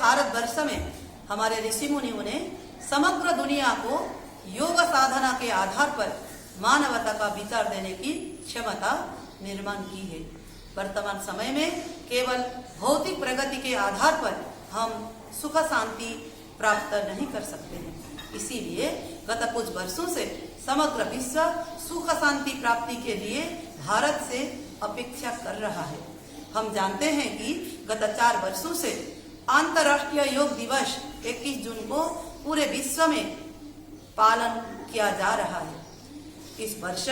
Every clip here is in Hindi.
भारतवर्ष में हमारे ऋषि मुनियों ने समग्र दुनिया को योग साधना के आधार पर मानवता का विचार देने की क्षमता निर्माण की है। वर्तमान समय में केवल भौतिक प्रगति के आधार पर हम सुख शांति प्राप्त नहीं कर सकते हैं। इसीलिए गत कुछ वर्षों से समग्र विश्व सुख शांति प्राप्ति के लिए भारत से अपेक्षा कर रहा है। हम जानते हैं कि गत 4 वर्षों से अंतर्राष्ट्रीय योग दिवस 21 जून को पूरे विश्व में पालन किया जा रहा है। इस वर्ष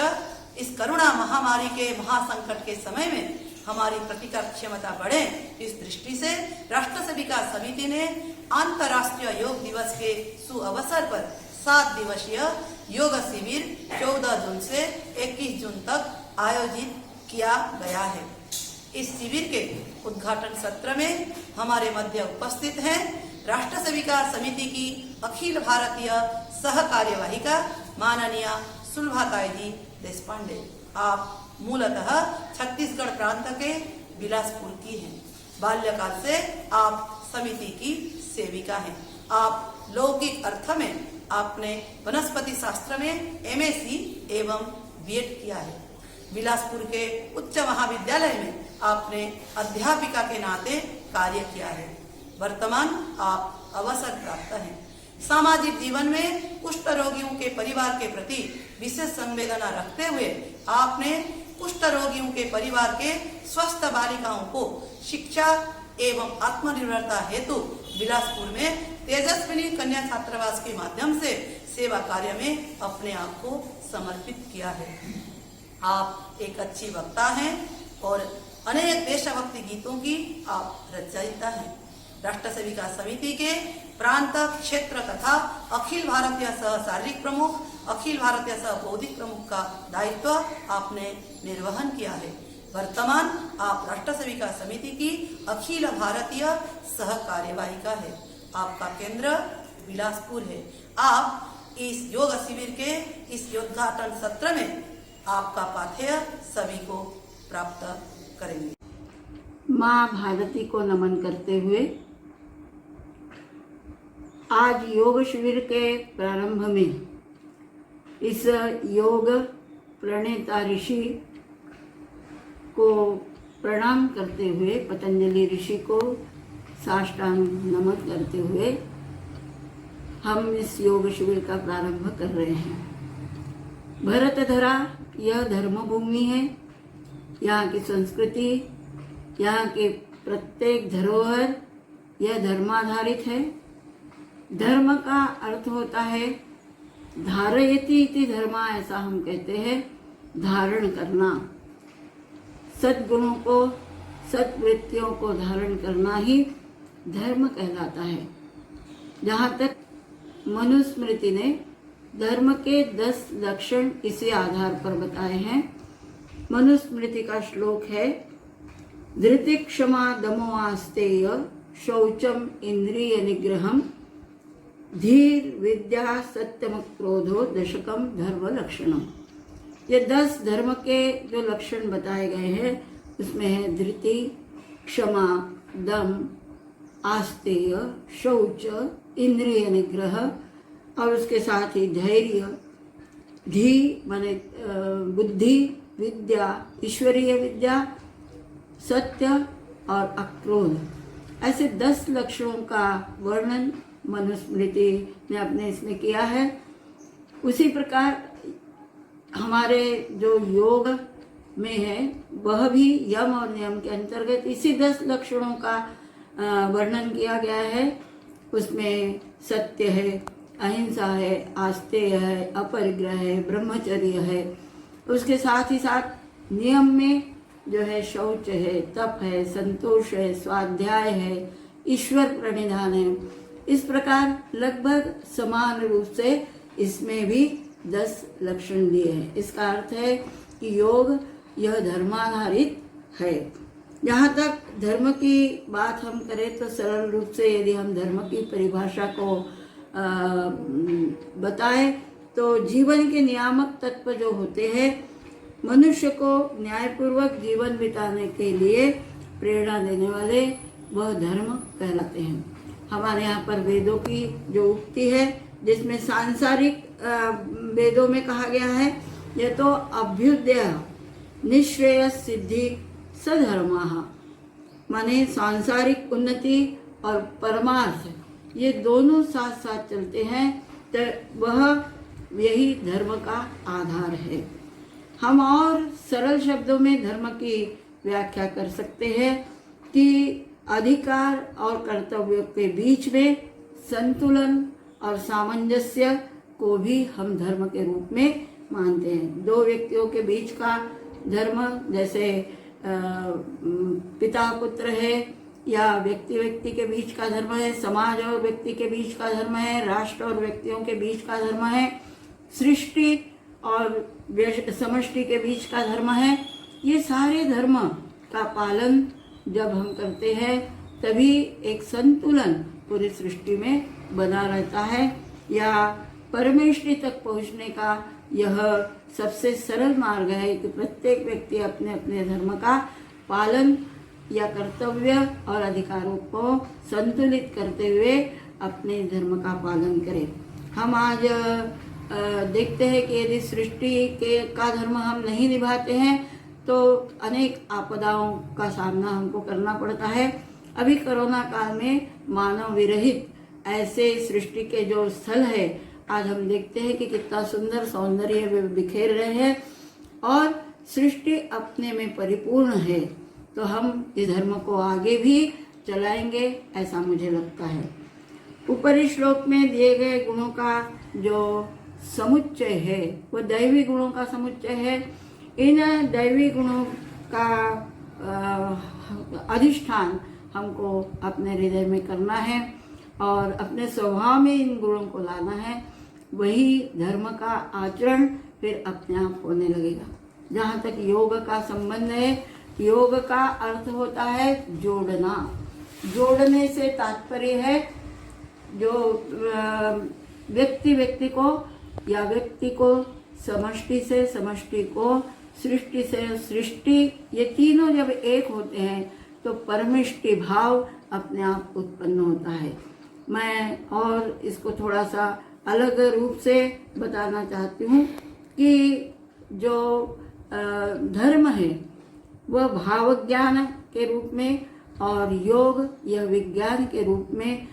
इस कोरोना महामारी के महासंकट के समय में हमारी प्रतिकार क्षमता बढ़े, इस दृष्टि से राष्ट्र सेविका समिति ने अंतर्राष्ट्रीय योग दिवस के सुअवसर पर 7 दिवसीय योग शिविर 14 जून से 21 जून तक आयोजित किया गया है। इस शिविर के उद्घाटन सत्र में हमारे मध्य उपस्थित हैं राष्ट्र सेविका समिति की अखिल भारतीय सह कार्यवाहिका माननीय सुलभाताई जी देशपांडे। आप मूलतः छत्तीसगढ़ प्रांत के बिलासपुर की हैं। बाल्यकाल से आप समिति की सेविका हैं। आप लौकिक अर्थ में आपने वनस्पति शास्त्र में एमएससी एवं बीएड किया है। बिलासपुर के उच्च महाविद्यालय में आपने अध्यापिका के नाते कार्य किया है। वर्तमान आप अवसर प्राप्त हैं। सामाजिक जीवन में कुष्ठ रोगियों के परिवार के प्रति विशेष संवेदना रखते हुए आपने कुष्ठ रोगियों के परिवार के स्वस्थ बालिकाओं को शिक्षा एवं आत्मनिर्भरता हेतु बिलासपुर में तेजस्विनी कन्या छात्रावास के माध्यम से सेवा कार्य में अपने आप को समर्पित किया है। आप एक अच्छी वक्ता हैं और अनेक देशभक्ति गीतों की आप रचयिता हैं। राष्ट्र सेविका समिति के प्रांत क्षेत्र तथा अखिल भारतीय सह शारीरिक प्रमुख, अखिल भारतीय सह बौद्धिक प्रमुख का दायित्व आपने निर्वहन किया है। वर्तमान आप राष्ट्र सेविका समिति की अखिल भारतीय सह कार्यवाहिका है। आपका केंद्र बिलासपुर है। आप इस योग शिविर के इस उद्घाटन सत्र में आपका पाथेय सभी को प्राप्त करेंगे। माँ भारती को नमन करते हुए आज योग शिविर के प्रारंभ में इस योग प्रणेता ऋषि को प्रणाम करते हुए, पतंजलि ऋषि को साष्टांग नमन करते हुए हम इस योग शिविर का प्रारंभ कर रहे हैं। भरतधरा यह धर्मभूमि है। यहाँ की संस्कृति, यहाँ के प्रत्येक धरोहर यह धर्माधारित है। धर्म का अर्थ होता है धारयति इति धर्मा, ऐसा हम कहते हैं, धारण करना। सद्गुणों को, सद्वृत्तियों को धारण करना ही धर्म कहलाता है। जहाँ तक मनुस्मृति ने धर्म के 10 लक्षण इसी आधार पर बताए हैं। मनुस्मृति का श्लोक है, धृति क्षमा दमो आस्तेय शौचम इंद्रिय निग्रहम धीर विद्या सत्यम क्रोधो दशकम धर्म लक्षणम। ये 10 धर्म के जो लक्षण बताए गए हैं उसमें है धृति, क्षमा, दम, आस्तेय, शौच, इंद्रिय निग्रह और उसके साथ ही धैर्य, धी माने बुद्धि, विद्या, ईश्वरीय विद्या, सत्य और अक्रोध। ऐसे 10 लक्षणों का वर्णन मनुस्मृति ने अपने इसमें किया है। उसी प्रकार हमारे जो योग में है वह भी यम और नियम के अंतर्गत इसी 10 लक्षणों का वर्णन किया गया है। उसमें सत्य है, अहिंसा है, आस्तेय है, अपरिग्रह है, ब्रह्मचर्य है। उसके साथ ही साथ नियम में जो है शौच है, तप है, संतोष है, स्वाध्याय है, ईश्वर प्रणिधान है। इस प्रकार लगभग समान रूप से इसमें भी 10 लक्षण दिए हैं। इसका अर्थ है कि योग यह धर्माधारित है। जहाँ तक धर्म की बात हम करें तो सरल रूप से यदि हम धर्म की परिभाषा को बताएं तो जीवन के नियामक तत्व जो होते हैं मनुष्य को न्यायपूर्वक जीवन बिताने के लिए प्रेरणा देने वाले वह धर्म कहलाते हैं। हमारे यहाँ पर वेदों की जो उक्ति है, जिसमें सांसारिक वेदों में कहा गया है, यह तो अभ्युदय निश्रेयस सिद्धि सधर्माः, माने सांसारिक उन्नति और परमार्थ ये दोनों साथ साथ चलते हैं, तो वह यही धर्म का आधार है। हम और सरल शब्दों में धर्म की व्याख्या कर सकते हैं कि अधिकार और कर्तव्य के बीच में संतुलन और सामंजस्य को भी हम धर्म के रूप में मानते हैं। दो व्यक्तियों के बीच का धर्म, जैसे पिता पुत्र है, या व्यक्ति व्यक्ति के बीच का धर्म है, समाज और व्यक्ति के बीच का धर्म है, राष्ट्र और व्यक्तियों के बीच का धर्म है, सृष्टि और समष्टि के बीच का धर्म है। ये सारे धर्म का पालन जब हम करते हैं तभी एक संतुलन पूरी सृष्टि में बना रहता है, या परमेष्टि तक पहुंचने का यह सबसे सरल मार्ग है कि प्रत्येक व्यक्ति अपने अपने धर्म का पालन या कर्तव्य और अधिकारों को संतुलित करते हुए अपने धर्म का पालन करें। हम आज देखते हैं कि यदि सृष्टि का धर्म हम नहीं निभाते हैं तो अनेक आपदाओं का सामना हमको करना पड़ता है। अभी कोरोना काल में मानव विरहित ऐसे सृष्टि के जो स्थल है, आज हम देखते हैं कि कितना सुंदर सौंदर्य बिखेर रहे हैं और सृष्टि अपने में परिपूर्ण है। तो हम इस धर्म को आगे भी चलाएंगे, ऐसा मुझे लगता है। ऊपरी श्लोक में दिए गए गुणों का जो समुच्चय है वो दैवी गुणों का समुच्चय है। इन दैवी गुणों का अधिष्ठान हमको अपने हृदय में करना है और अपने स्वभाव में इन गुणों को लाना है। वही धर्म का आचरण फिर अपने आप होने लगेगा। जहाँ तक योग का संबंध है, योग का अर्थ होता है जोड़ना। जोड़ने से तात्पर्य है जो व्यक्ति को या व्यक्ति को समष्टि से, समष्टि को सृष्टि से, सृष्टि, ये तीनों जब एक होते हैं तो परमिष्टि भाव अपने आप उत्पन्न होता है। मैं और इसको थोड़ा सा अलग रूप से बताना चाहती हूँ कि जो धर्म है वह भाव ज्ञान के रूप में और योग यह विज्ञान के रूप में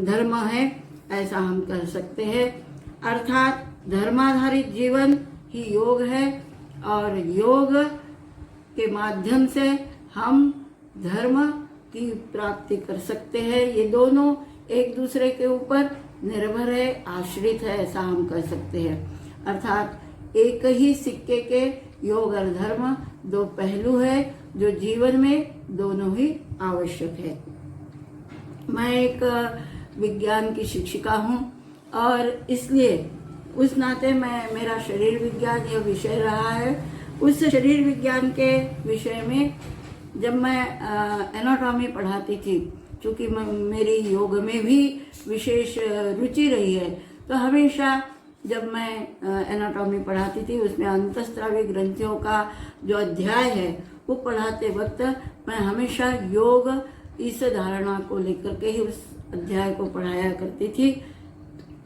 धर्म है, ऐसा हम कर सकते हैं। अर्थात धर्माधारित जीवन ही योग है और योग के माध्यम से हम धर्म की प्राप्ति कर सकते हैं। ये दोनों एक दूसरे के ऊपर निर्भर है, आश्रित है, ऐसा हम कर सकते हैं। अर्थात एक ही सिक्के के योग और धर्म दो पहलू है जो जीवन में दोनों ही आवश्यक है। मैं एक विज्ञान की शिक्षिका हूँ और इसलिए उस नाते मेरा शरीर विज्ञान यह विषय रहा है। उस शरीर विज्ञान के विषय में जब मैं एनाटॉमी पढ़ाती थी, चूँकि मेरी योग में भी विशेष रुचि रही है, तो हमेशा जब मैं एनाटॉमी पढ़ाती थी उसमें अंतःस्रावी ग्रंथियों का जो अध्याय है वो पढ़ाते वक्त मैं हमेशा योग इस धारणा को लेकर के ही उस अध्याय को पढ़ाया करती थी।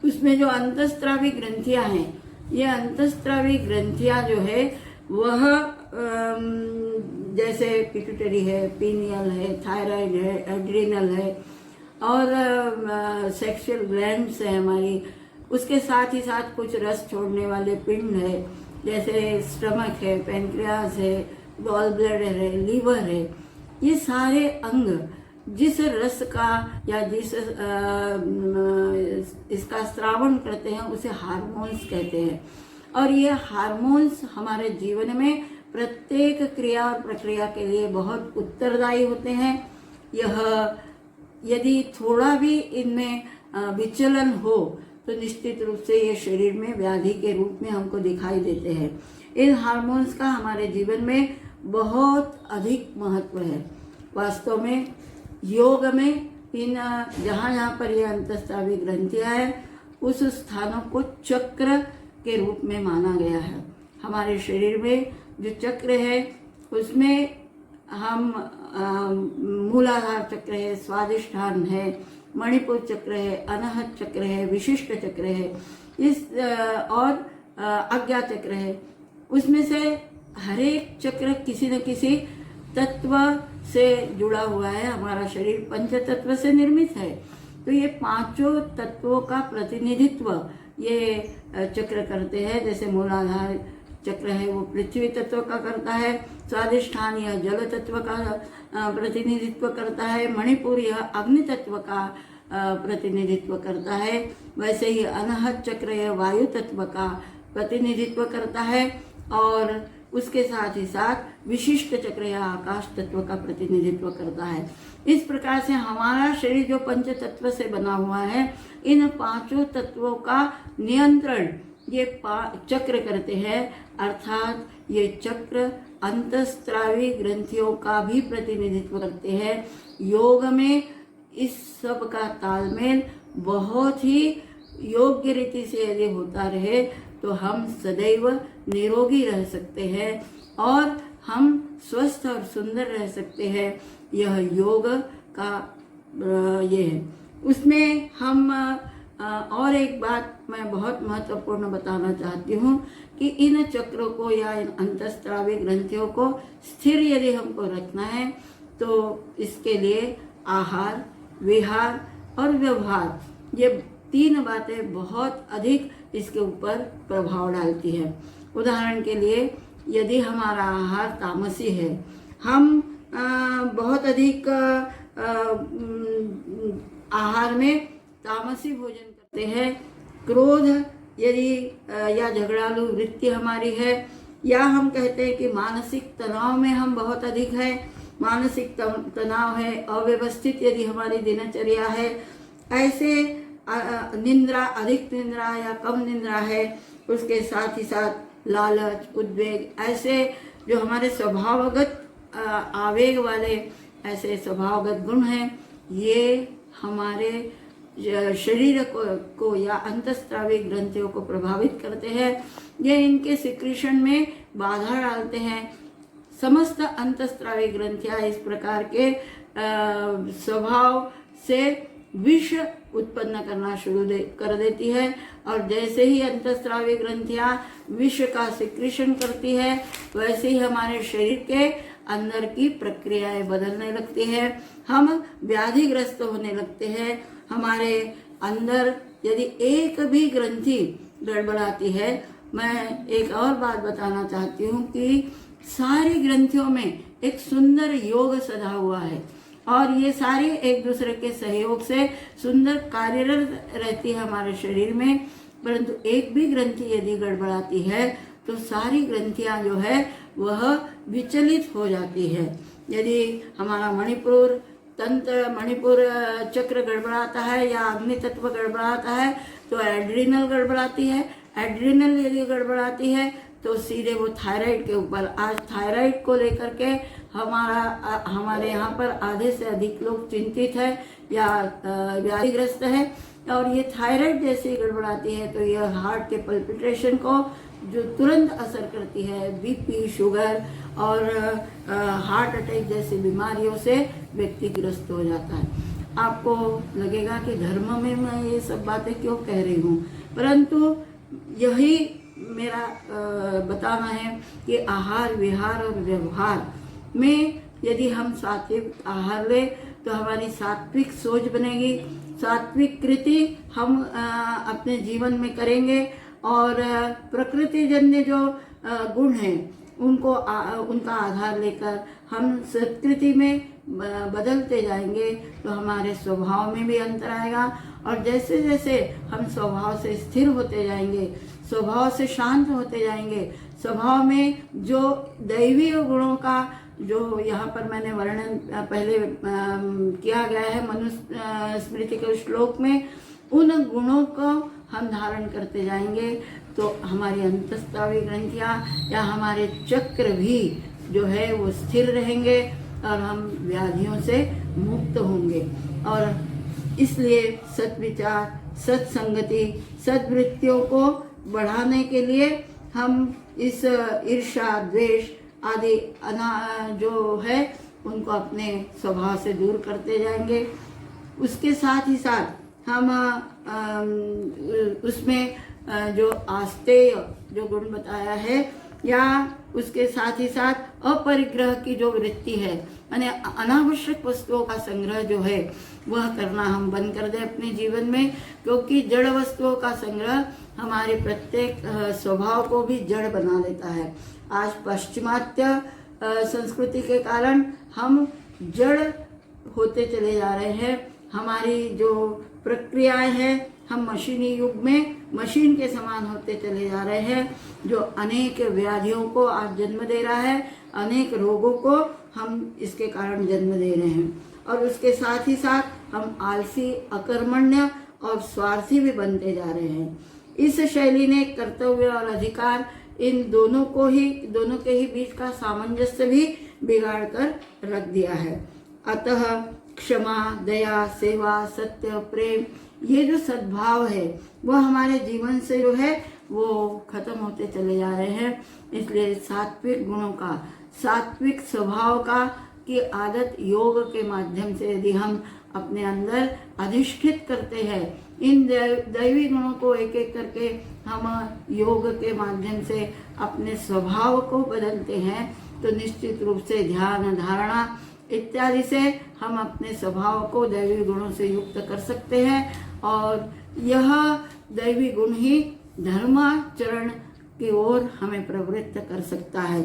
उसमें जो अंतःस्रावी ग्रंथियां हैं, ये अंतःस्रावी ग्रंथियां जो है वह जैसे पिट्यूटरी है, पीनियल है, थायराइड है, एड्रिनल है और सेक्सुअल ग्लैंड्स है हमारी। उसके साथ ही साथ कुछ रस छोड़ने वाले पिंड है, जैसे स्टमक है, पेनक्रियास है, गॉल ब्लैडर है, लीवर है। ये सारे अंग जिस रस का या जिस इसका स्रावण करते हैं उसे हार्मोन्स कहते हैं। और ये हार्मोन्स हमारे जीवन में प्रत्येक क्रिया और प्रक्रिया के लिए बहुत उत्तरदायी होते हैं। यह यदि थोड़ा भी इनमें विचलन हो तो निश्चित रूप से ये शरीर में व्याधि के रूप में हमको दिखाई देते हैं। इन हार्मोन्स का हमारे जीवन में बहुत अधिक महत्व है। वास्तव में योग में इन जहाँ जहाँ पर ये अंतःस्रावी ग्रंथियाँ हैं उस स्थानों को चक्र के रूप में माना गया है। हमारे शरीर में जो चक्र है उसमें हम मूलाधार चक्र है, स्वादिष्ठान है, मणिपुर चक्र है, अनाहत चक्र है, विशिष्ट चक्र है, इस और अज्ञा चक्र है। उसमें से हर एक चक्र किसी न किसी तत्व से जुड़ा हुआ है। हमारा शरीर पंच तत्व से निर्मित है, तो ये पांचों तत्वों का प्रतिनिधित्व ये चक्र करते हैं। जैसे मूलाधार चक्र है वो पृथ्वी तत्व का करता है, स्वादिष्ठान यह जल तत्व का प्रतिनिधित्व करता है, मणिपुर यह अग्नि तत्व का प्रतिनिधित्व करता है, वैसे ही अनाहत चक्र यह वायु तत्व का प्रतिनिधित्व करता है, और उसके साथ ही साथ विशिष्ट चक्र या आकाश तत्व का प्रतिनिधित्व करता है। इस प्रकार से हमारा शरीर जो पंच तत्व से बना हुआ है, इन पांचों तत्वों का नियंत्रण ये चक्र करते हैं। अर्थात ये चक्र अंतस्त्रावी ग्रंथियों का भी प्रतिनिधित्व करते हैं। योग में इस सब का तालमेल बहुत ही योग्य रीति से यदि होता रहे तो हम सदैव निरोगी रह सकते हैं और हम स्वस्थ और सुंदर रह सकते हैं। यह योग का ये है। उसमें हम और एक बात मैं बहुत महत्वपूर्ण बताना चाहती हूँ कि इन चक्रों को या इन अंतस्त्रावी ग्रंथियों को स्थिर यदि हमको रखना है तो इसके लिए आहार, विहार और व्यवहार, ये तीन बातें बहुत अधिक इसके ऊपर प्रभाव डालती है। उदाहरण के लिए यदि हमारा आहार तामसी है, हम बहुत अधिक आहार में तामसी भोजन करते हैं, क्रोध यदि या झगड़ालू वृत्ति हमारी है, या हम कहते हैं कि मानसिक तनाव में हम बहुत अधिक है, मानसिक तनाव है, अव्यवस्थित यदि हमारी दिनचर्या है, ऐसे निंद्रा, अधिक निंद्रा या कम निंद्रा है, उसके साथ ही साथ लालच, उद्वेग, ऐसे जो हमारे स्वभावगत आवेग वाले ऐसे स्वभावगत गुण हैं, ये हमारे शरीर को या अंतस्त्रावी ग्रंथियों को प्रभावित करते हैं। ये इनके सिक्रीशन में बाधा डालते हैं। समस्त अंतस्त्रावी ग्रंथियां इस प्रकार के स्वभाव से विष उत्पन्न करना शुरू कर देती है, और जैसे ही अंतस्त्रावी ग्रंथियां विष का सिक्रीशन करती है, वैसे ही हमारे शरीर के अंदर की प्रक्रियाएं बदलने लगती है, हम व्याधिग्रस्त होने लगते हैं। हमारे अंदर यदि एक भी ग्रंथि गड़बड़ाती है, मैं एक और बात बताना चाहती हूँ कि सारी ग्रंथियों में एक सुंदर योग सधा हुआ है और ये सारी एक दूसरे के सहयोग से सुंदर कार्यरत रहती है हमारे शरीर में, परंतु एक भी ग्रंथि यदि गड़बड़ाती है तो सारी ग्रंथियां जो है वह विचलित हो जाती है। यदि हमारा मणिपुर तंत्र, मणिपुर चक्र गड़बड़ाता है या अग्नि तत्व गड़बड़ाता है तो एड्रिनल गड़बड़ाती है, एड्रिनल यदि गड़बड़ाती है तो सीधे वो थायराइड के ऊपर, आज थायराइड को लेकर के हमारे यहाँ पर आधे से अधिक लोग चिंतित है या व्याधिग्रस्त है, और ये थायराइड जैसे गड़बड़ाती है तो यह हार्ट के पल्पिटेशन को जो तुरंत असर करती है, बीपी, शुगर और हार्ट अटैक जैसी बीमारियों से व्यक्ति ग्रस्त हो जाता है। आपको लगेगा कि धर्म में मैं ये सब बातें क्यों कह रही हूँ, परंतु यही मेरा बताना है कि आहार, विहार और व्यवहार में यदि हम सात्विक आहार ले तो हमारी सात्विक सोच बनेगी, सात्विक कृति हम अपने जीवन में करेंगे, और प्रकृति जन्य जो गुण हैं उनको उनका आधार लेकर हम सत्कृति में बदलते जाएंगे तो हमारे स्वभाव में भी अंतर आएगा, और जैसे जैसे हम स्वभाव से स्थिर होते जाएंगे, स्वभाव से शांत होते जाएंगे, स्वभाव में जो दैवीय गुणों का जो यहाँ पर मैंने वर्णन पहले किया गया है मनुस्मृति के श्लोक में, उन गुणों को हम धारण करते जाएंगे तो हमारी अंतस्त्रावी ग्रंथियाँ या हमारे चक्र भी जो है वो स्थिर रहेंगे और हम व्याधियों से मुक्त होंगे। और इसलिए सद्विचार, सत्संगति, सद्वृत्तियों को बढ़ाने के लिए हम इस ईर्ष्या, द्वेष आदि जो है उनको अपने स्वभाव से दूर करते जाएंगे। उसके साथ ही साथ हम उसमें जो आस्तेय जो गुण बताया है, या उसके साथ ही साथ अपरिग्रह की जो वृत्ति है, यानी अनावश्यक वस्तुओं का संग्रह जो है वह करना हम बंद कर दें अपने जीवन में, क्योंकि जड़ वस्तुओं का संग्रह हमारे प्रत्येक स्वभाव को भी जड़ बना देता है। आज पाश्चिमात्य संस्कृति के कारण हम जड़ होते चले जा रहे हैं। हमारी जो प्रक्रियाएं हैं, हम मशीनी युग में मशीन के समान होते चले जा रहे हैं, जो अनेक व्याधियों को आज जन्म दे रहा है, अनेक रोगों को हम इसके कारण जन्म दे रहे हैं। और उसके साथ ही साथ हम आलसी, अकर्मण्य और स्वार्थी भी बनते जा रहे हैं। इस शैली ने कर्तव्य और अधिकार इन दोनों के ही बीच का सामंजस्य भी बिगाड़ कर रख दिया है। अतः क्षमा, दया, सेवा, सत्य, प्रेम, ये जो सद्भाव है वह हमारे जीवन से जो है वो खत्म होते चले जा रहे हैं। इसलिए सात्विक गुणों का, सात्विक स्वभाव का की आदत योग के माध्यम से यदि हम अपने अंदर अधिष्ठित करते हैं, इन दैवी गुणों को एक एक करके हम योग के माध्यम से अपने स्वभाव को बदलते हैं, तो निश्चित रूप से ध्यान, धारणा इत्यादि से हम अपने स्वभाव को दैवी गुणों से युक्त कर सकते हैं। और यह दैवी गुण ही धर्माचरण की ओर हमें प्रवृत्त कर सकता है।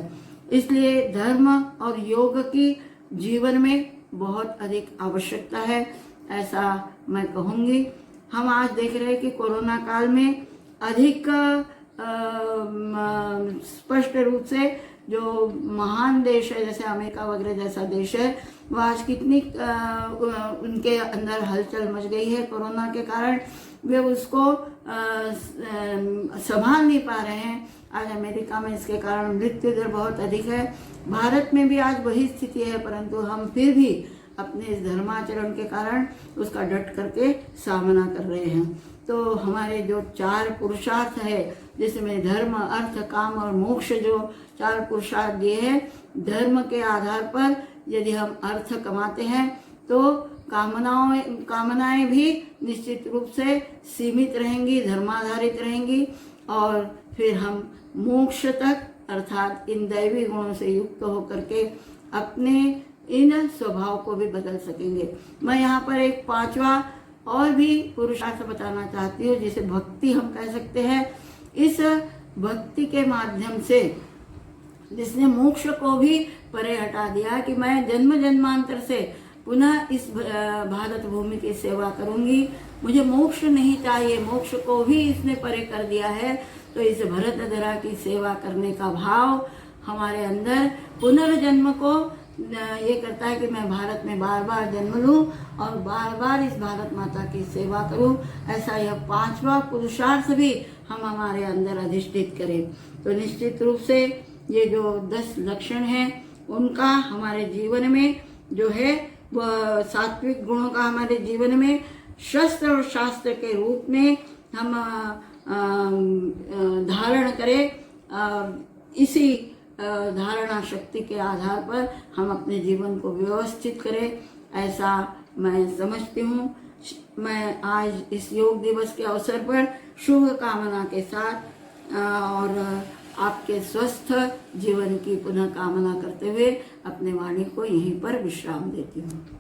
इसलिए धर्म और योग की जीवन में बहुत अधिक आवश्यकता है, ऐसा मैं कहूँगी। हम आज देख रहे हैं कि कोरोना काल में अधिक स्पष्ट रूप से जो महान देश है, जैसे अमेरिका वगैरह जैसा देश है, वह आज कितनी उनके अंदर हलचल मच गई है कोरोना के कारण। वे उसको संभाल नहीं पा रहे हैं। आज अमेरिका में इसके कारण मृत्यु दर बहुत अधिक है। भारत में भी आज वही स्थिति है, परंतु हम फिर भी अपने इस धर्माचरण के कारण उसका डट करके सामना कर रहे हैं। तो हमारे जो 4 पुरुषार्थ है, जिसमें धर्म, अर्थ, काम और मोक्ष, जो 4 पुरुषार्थ दिए हैं, धर्म के आधार पर यदि हम अर्थ कमाते हैं तो कामनाएं भी निश्चित रूप से सीमित रहेंगी, धर्माधारित रहेंगी, और फिर हम मोक्ष तक अर्थात इन दैवी गुणों से युक्त होकर के अपने इन स्वभाव को भी बदल सकेंगे। मैं यहाँ पर एक 5वां और भी पुरुषार्थ बताना चाहती हूँ, जिसे भक्ति हम कह सकते हैं। इस भक्ति के माध्यम से जिसने मोक्ष को भी परे हटा दिया कि मैं जन्म जन्मांतर से पुनः इस भारत भूमि की सेवा करूंगी, मुझे मोक्ष नहीं चाहिए, मोक्ष को भी इसने परे कर दिया है। तो इस भरत धरा की सेवा करने का भाव हमारे अंदर पुनर्जन्म को ये करता है कि मैं भारत में बार बार जन्म लूं और बार बार इस भारत माता की सेवा करूं। ऐसा यह 5वां पुरुषार्थ भी हम हमारे अंदर अधिष्ठित करें। तो निश्चित रूप से ये जो 10 लक्षण हैं उनका हमारे जीवन में जो है वह सात्विक गुणों का हमारे जीवन में शस्त्र और शास्त्र के रूप में हम धारण करें। इसी धारणा शक्ति के आधार पर हम अपने जीवन को व्यवस्थित करें, ऐसा मैं समझती हूँ। मैं आज इस योग दिवस के अवसर पर शुभ कामना के साथ और आपके स्वस्थ जीवन की पुनः कामना करते हुए अपने वाणी को यहीं पर विश्राम देती हूँ।